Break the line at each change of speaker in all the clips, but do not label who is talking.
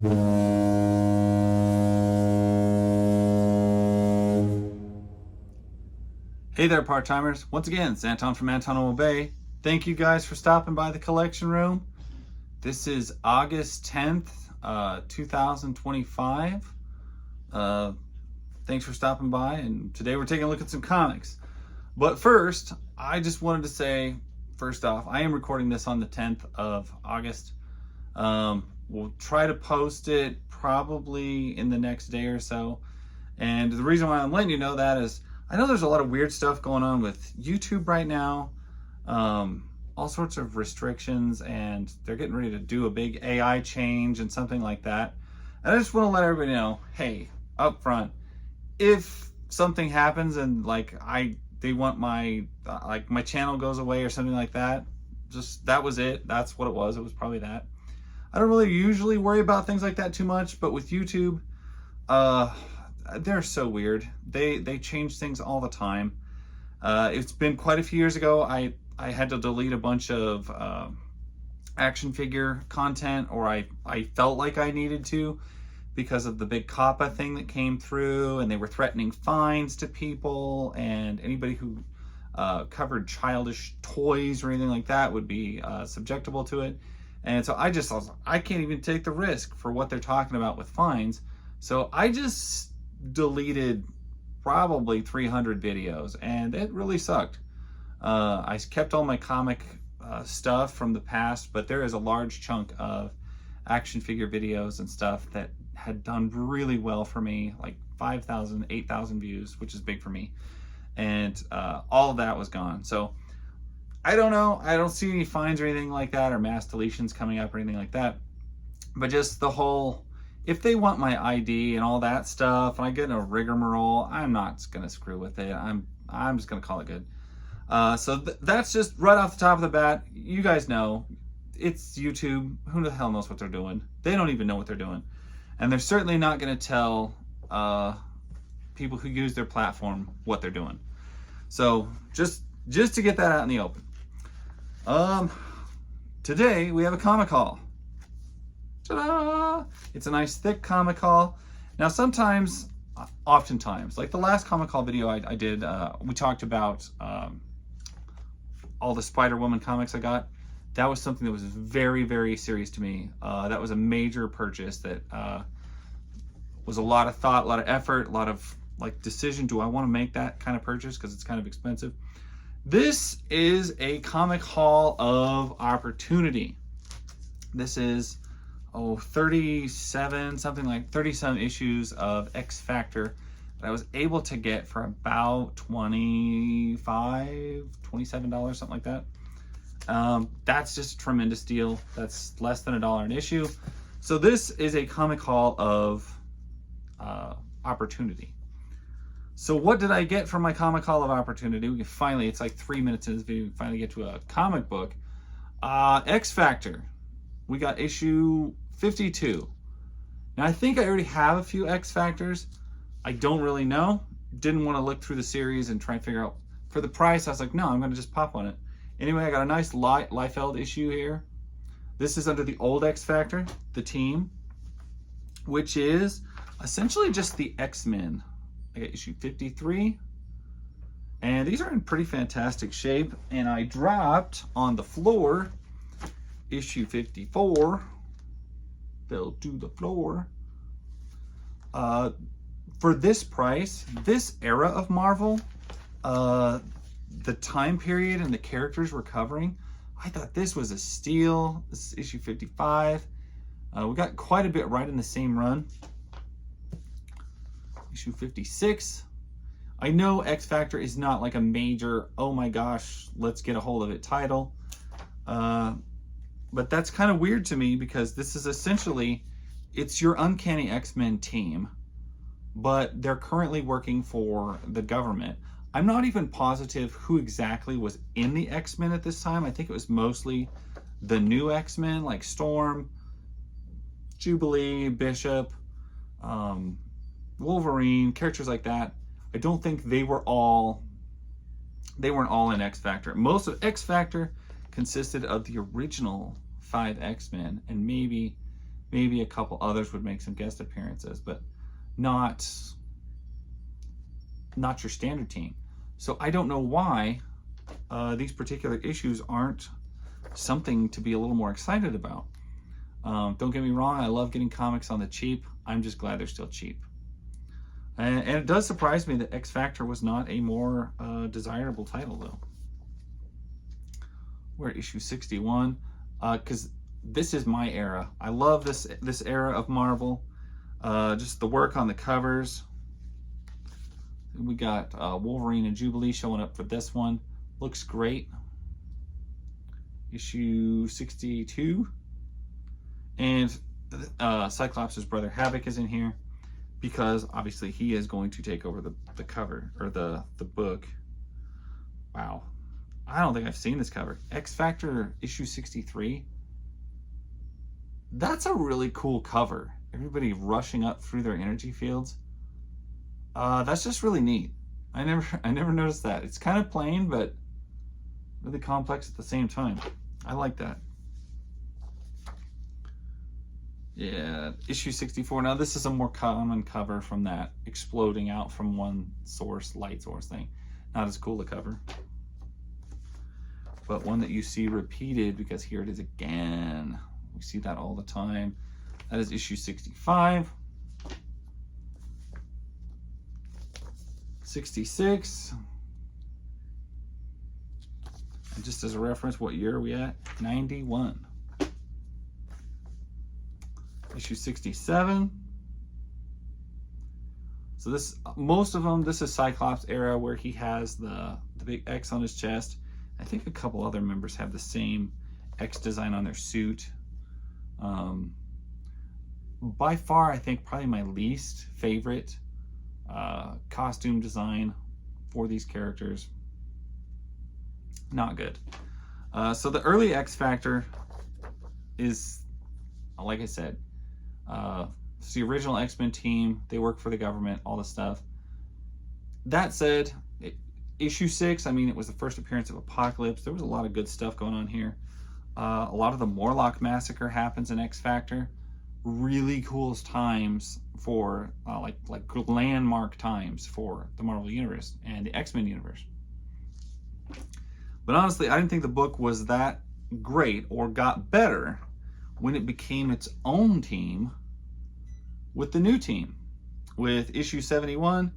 Hey there, part-timers. Once again, it's Anton from Anton Bay. Thank you guys for stopping by the collection room. This is August 10th, 2025. Thanks for stopping by, and today we're taking a look at some comics. But first, I just wanted to say, first off, I am recording this on the 10th of August. We'll try to post it probably in the next day or so. And the reason why I'm letting you know that is I know there's a lot of weird stuff going on with YouTube right now. All sorts of restrictions, and they're getting ready to do a big AI change and something like that. And I just want to let everybody know, hey, up front, if something happens and they want my my channel goes away or something like that, just that was it. That's what it was. It was probably that. I don't really usually worry about things like that too much, but with YouTube, they're so weird. They change things all the time. It's been quite a few years ago. I had to delete a bunch of action figure content, or I felt like I needed to, because of the big COPPA thing that came through, and they were threatening fines to people, and anybody who covered childish toys or anything like that would be subjectable to it. And so I was like, I can't even take the risk for what they're talking about with fines. So I just deleted probably 300 videos, and it really sucked. I kept all my comic stuff from the past, but there is a large chunk of action figure videos and stuff that had done really well for me, like 5,000, 8,000 views, which is big for me. And all of that was gone. So I don't know. I don't see any fines or anything like that, or mass deletions coming up or anything like that. But just the whole, if they want my ID and all that stuff, and I get in a rigmarole, I'm not gonna screw with it. I'm just gonna call it good. So that's just right off the top of the bat. You guys know, it's YouTube. Who the hell knows what they're doing? They don't even know what they're doing. And they're certainly not gonna tell people who use their platform what they're doing. So just to get that out in the open. Today we have a comic haul. Ta-da! It's a nice thick comic haul. Now oftentimes, like the last comic haul video I did, we talked about all the Spider-Woman comics I got. That was something that was very, very serious to me. That was a major purchase that was a lot of thought, a lot of effort, a lot of decision. Do I want to make that kind of purchase? Because it's kind of expensive. This is a comic haul of opportunity. This is 37, something like 30-some issues of X Factor that I was able to get for about $27, something like that. That's just a tremendous deal. That's less than $1 an issue. So this is a comic haul of opportunity. So what did I get from my comic haul of opportunity? We can finally, it's like 3 minutes in this video, we can finally get to a comic book. X Factor. We got issue 52. Now I think I already have a few X Factors. I don't really know. Didn't want to look through the series and try and figure out. For the price, I was like, no, I'm going to just pop on it. Anyway, I got a nice Liefeld issue here. This is under the old X Factor, the team, which is essentially just the X-Men. I got issue 53. And these are in pretty fantastic shape. And I dropped on the floor issue 54. Fell to the floor. For this price, this era of Marvel, the time period and the characters we're covering, I thought this was a steal. This is issue 55. We got quite a bit right in the same run. Issue 56. I know X Factor is not like a major, oh my gosh, let's get a hold of it title. But that's kind of weird to me, because this is essentially, it's your Uncanny X-Men team, but they're currently working for the government. I'm not even positive who exactly was in the X-Men at this time. I think it was mostly the new X-Men, like Storm, Jubilee, Bishop, Wolverine, characters like that. I don't think they weren't all in X Factor. Most of X Factor consisted of the original 5 X-Men and maybe Maybe a couple others would make some guest appearances, but not your standard team. So I don't know why these particular issues aren't something to be a little more excited about. Don't get me wrong, I love getting comics on the cheap. I'm just glad they're still cheap. And it does surprise me that X Factor was not a more desirable title, though. We're at issue 61, because this is my era. I love this era of Marvel. Just the work on the covers. We got Wolverine and Jubilee showing up for this one. Looks great. Issue 62. And Cyclops' brother Havoc is in here, because obviously he is going to take over the cover, or the book. Wow. I don't think I've seen this cover. X Factor issue 63. That's a really cool cover. Everybody rushing up through their energy fields. That's just really neat. I never noticed that. It's kind of plain, but really complex at the same time. I like that. Yeah, issue 64. Now this is a more common cover from that exploding out from one source, light source thing. Not as cool a cover, but one that you see repeated, because here it is again. We see that all the time. That is issue 65. 66. And just as a reference, what year are we at? 91. Issue 67. So this, most of them, this is Cyclops era, where he has the big X on his chest. I think a couple other members have the same X design on their suit. By far, I think probably my least favorite costume design for these characters. Not good. So the early X Factor is, like I said, it's the original X-Men team. They work for the government, all this stuff. That said, issue 6, I mean, it was the first appearance of Apocalypse. There was a lot of good stuff going on here. A lot of the Morlock massacre happens in X Factor. Really cool times for like landmark times for the Marvel Universe and the X-Men universe. But honestly, I didn't think the book was that great or got better when it became its own team with the new team. With issue 71,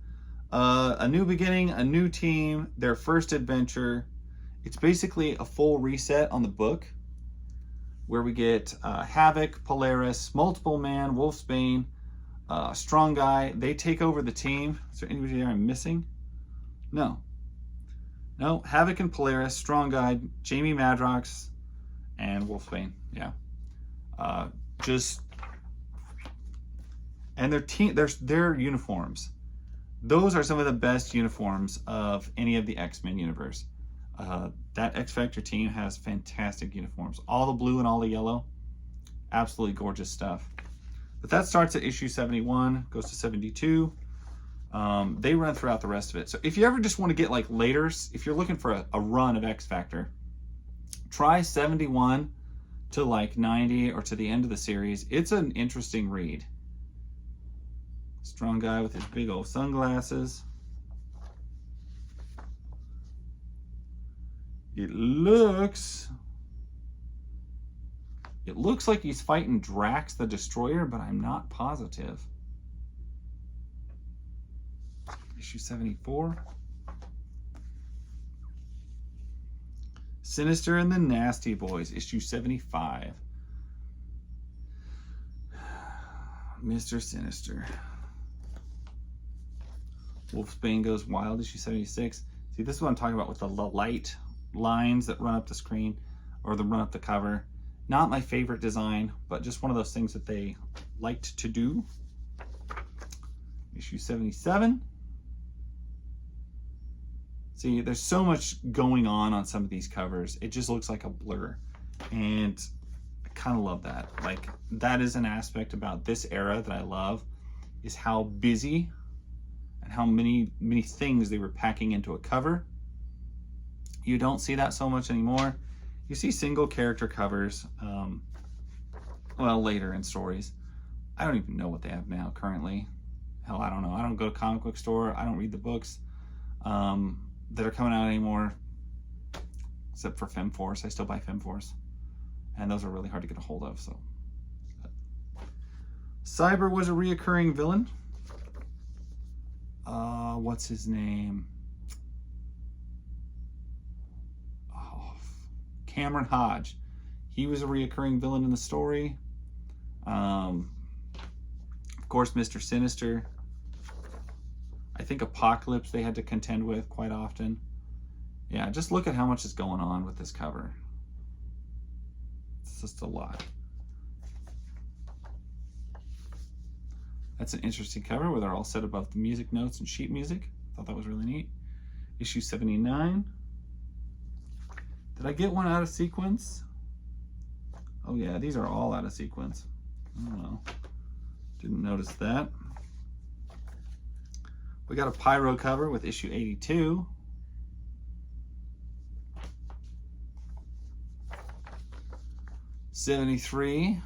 a new beginning, a new team, their first adventure. It's basically a full reset on the book, where we get Havoc, Polaris, Multiple Man, Wolfsbane, Strong Guy. They take over the team. Is there anybody there I'm missing? No. No, Havoc and Polaris, Strong Guy, Jamie Madrox, and Wolfsbane. Yeah. And their uniforms. Those are some of the best uniforms of any of the X-Men universe. That X Factor team has fantastic uniforms. All the blue and all the yellow. Absolutely gorgeous stuff. But that starts at issue 71, goes to 72. They run throughout the rest of it. So if you ever just want to get like later, if you're looking for a run of X Factor, try 71 to like 90 or to the end of the series. It's an interesting read. Strong Guy with his big old sunglasses. It looks like he's fighting Drax the Destroyer, but I'm not positive. Issue 74. Sinister and the Nasty Boys, issue 75. Mr. Sinister. Wolfsbane Goes Wild, issue 76. See, this is what I'm talking about with the light lines that run up the screen, or run up the cover. Not my favorite design, but just one of those things that they liked to do. Issue 77. See, there's so much going on some of these covers. It just looks like a blur. And I kind of love that. Like, that is an aspect about this era that I love, is how busy and how many things they were packing into a cover. You don't see that so much anymore. You see single character covers. well, later in stories. I don't even know what they have now currently. Hell, I don't know. I don't go to comic book store. I don't read the books that are coming out anymore, except for FemForce. I still buy FemForce, and those are really hard to get a hold of. So, Cyber was a reoccurring villain. What's his name? Oh, Cameron Hodge. He was a reoccurring villain in the story. Of course, Mr. Sinister. I think Apocalypse they had to contend with quite often. Yeah, just look at how much is going on with this cover. It's just a lot. That's an interesting cover where they're all set above the music notes and sheet music. Thought that was really neat. Issue 79. Did I get one out of sequence? Oh yeah, these are all out of sequence. I don't know. Didn't notice that. We got a Pyro cover with issue 82. '73.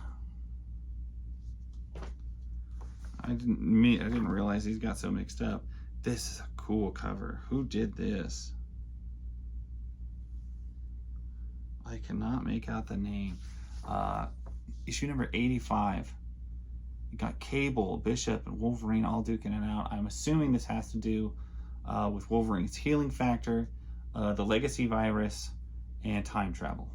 I didn't realize these got so mixed up. This is a cool cover. Who did this? I cannot make out the name. Issue number 85. You got Cable, Bishop, and Wolverine all duking it out. I'm assuming this has to do with Wolverine's healing factor, the legacy virus, and time travel.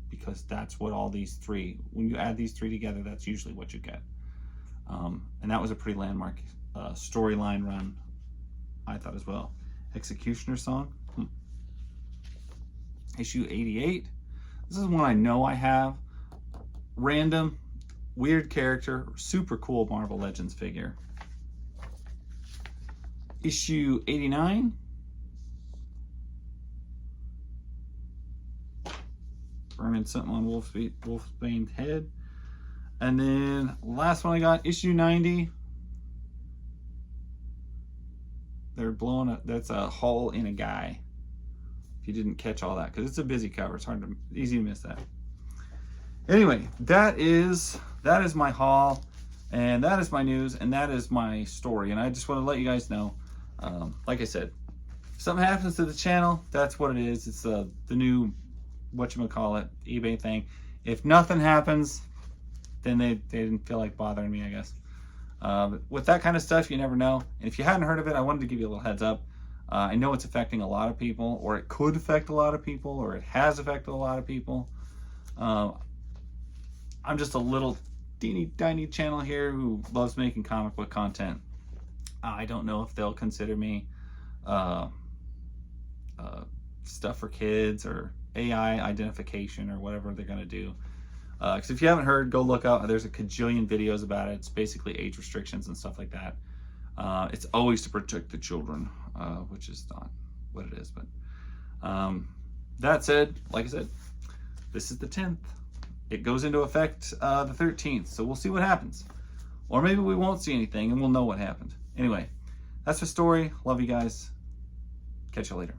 Because that's what all these three, when you add these three together, that's usually what you get. And that was a pretty landmark storyline run, I thought as well. Executioner Song. Issue 88. This is one I know I have. Random, weird character, super cool Marvel Legends figure. Issue 89. Burning something on Wolfsbane's head. And then last one I got, issue 90. They're blowing up. That's a hole in a guy. If you didn't catch all that, because it's a busy cover. It's easy to miss that. Anyway, that is my haul, and that is my news, and that is my story. And I just want to let you guys know, like I said, if something happens to the channel, that's what it is. It's the new, whatchamacallit, eBay thing. If nothing happens, then they didn't feel like bothering me, I guess. But with that kind of stuff, you never know. And if you hadn't heard of it, I wanted to give you a little heads up. I know it's affecting a lot of people, or it could affect a lot of people, or it has affected a lot of people. I'm just a little teeny tiny channel here who loves making comic book content. I don't know if they'll consider me stuff for kids or AI identification or whatever they're going to do. Because if you haven't heard, go look out. There's a cajillion videos about it. It's basically age restrictions and stuff like that. It's always to protect the children, which is not what it is. But that said, like I said, this is the 10th. It goes into effect the 13th. So we'll see what happens. Or maybe we won't see anything and we'll know what happened. Anyway, that's the story. Love you guys. Catch you later.